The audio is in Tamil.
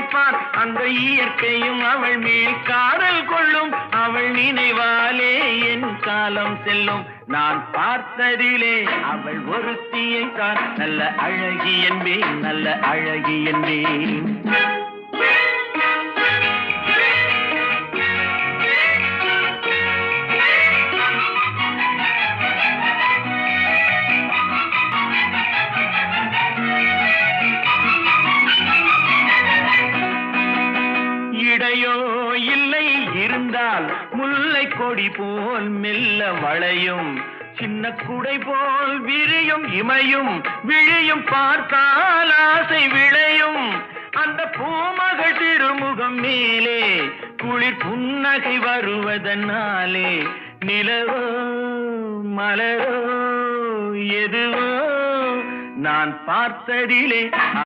ரசிப்பான். அந்த இயற்கையும் அவள் மேல் காதல் கொள்ளும். அவள் நினைவாலே என் காலம் செல்லும். நான் பார்த்ததிலே அவள் ஒருத்தியை தான் நல்ல அழகி என்பேன், நல்ல அழகி என்பேன். இடையோ இல்லை இருந்தால் முல்லை கொடி போல் மெல்ல வளையும். சின்ன குடை போல் விரியும் இமையும் விழியும் பார்த்தால் ஆசை விளையும். அந்த பூமகள் திருமுகம் மேலே குளிர் புன்னகை வருவதனாலே நிலவோ மலரோ எதுவோ நான் பார்த்ததிலே